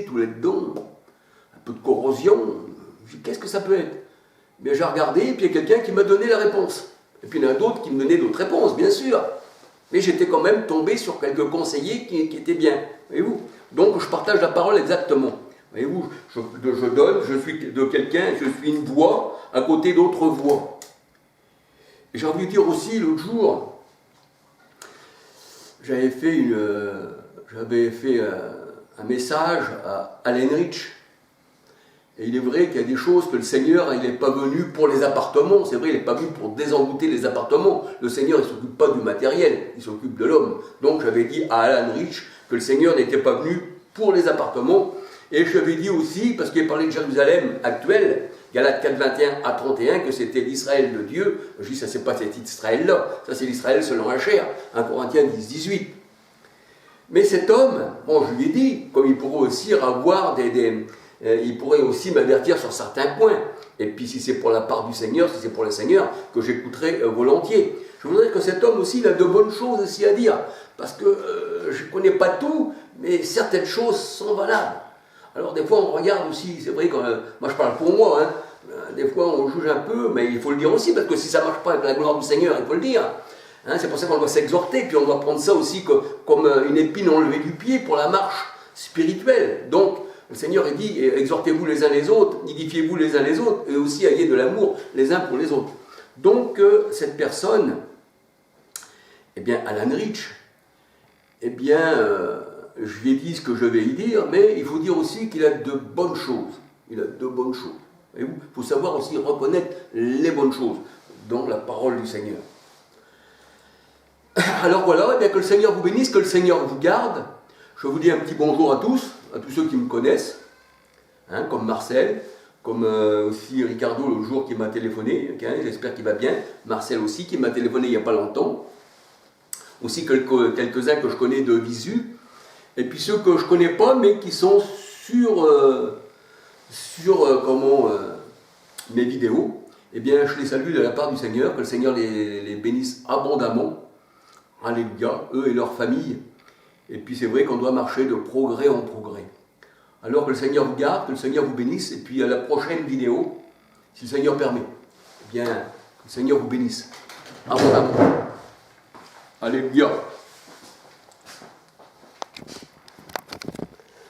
tous là-dedans, un peu de corrosion. Qu'est-ce que ça peut être? Mais j'ai regardé, et puis il y a quelqu'un qui m'a donné la réponse. Et puis il y en a d'autres qui me donnaient d'autres réponses, bien sûr. Mais j'étais quand même tombé sur quelques conseillers qui étaient bien. Voyez-vous? Donc je partage la parole exactement. Voyez-vous, je donne, je suis de quelqu'un, je suis une voix à côté d'autres voix. Et j'ai envie de dire aussi, l'autre jour, j'avais fait un message à Allen Rich. Et il est vrai qu'il y a des choses que le Seigneur, il n'est pas venu pour les appartements. C'est vrai, il n'est pas venu pour désengoutter les appartements. Le Seigneur, il ne s'occupe pas du matériel, il s'occupe de l'homme. Donc j'avais dit à Allen Rich que le Seigneur n'était pas venu pour les appartements. Et je lui avais dit aussi, parce qu'il parlait de Jérusalem actuelle, Galates 4, 21 à 31, que c'était l'Israël de Dieu. Je dis, ça c'est pas cet Israël-là, ça c'est l'Israël selon la chair. 1 Corinthiens 10, 18. Mais cet homme, bon, je lui ai dit, comme il pourrait aussi avoir il pourrait aussi m'avertir sur certains points. Et puis si c'est pour la part du Seigneur, si c'est pour le Seigneur, que j'écouterai volontiers. Je voudrais que cet homme aussi, il a de bonnes choses aussi à dire. Parce que je ne connais pas tout, mais certaines choses sont valables. Alors des fois on regarde aussi, c'est vrai que moi je parle pour moi, hein, des fois on juge un peu, mais il faut le dire aussi, parce que si ça ne marche pas avec la gloire du Seigneur, il faut le dire. Hein, c'est pour ça qu'on doit s'exhorter, puis on doit prendre ça aussi comme une épine enlevée du pied pour la marche spirituelle. Donc le Seigneur il dit, exhortez-vous les uns les autres, édifiez-vous les uns les autres, et aussi ayez de l'amour les uns pour les autres. Donc cette personne, eh bien Allen Rich, eh bien je lui ai dit ce que je vais y dire, mais il faut dire aussi qu'il a de bonnes choses. Il a de bonnes choses. Il faut savoir aussi reconnaître les bonnes choses dans la parole du Seigneur. Alors voilà, eh bien que le Seigneur vous bénisse, que le Seigneur vous garde. Je vous dis un petit bonjour à tous ceux qui me connaissent, hein, comme Marcel, comme aussi Ricardo l'autre jour qui m'a téléphoné, okay, j'espère qu'il va bien. Marcel aussi qui m'a téléphoné il n'y a pas longtemps. Aussi quelques-uns que je connais de visu. Et puis ceux que je ne connais pas, mais qui sont sur mes vidéos, eh bien je les salue de la part du Seigneur, que le Seigneur les bénisse abondamment. Alléluia, eux et leurs familles. Et puis c'est vrai qu'on doit marcher de progrès en progrès. Alors que le Seigneur vous garde, que le Seigneur vous bénisse, et puis à la prochaine vidéo, si le Seigneur permet, eh bien que le Seigneur vous bénisse abondamment. Alléluia.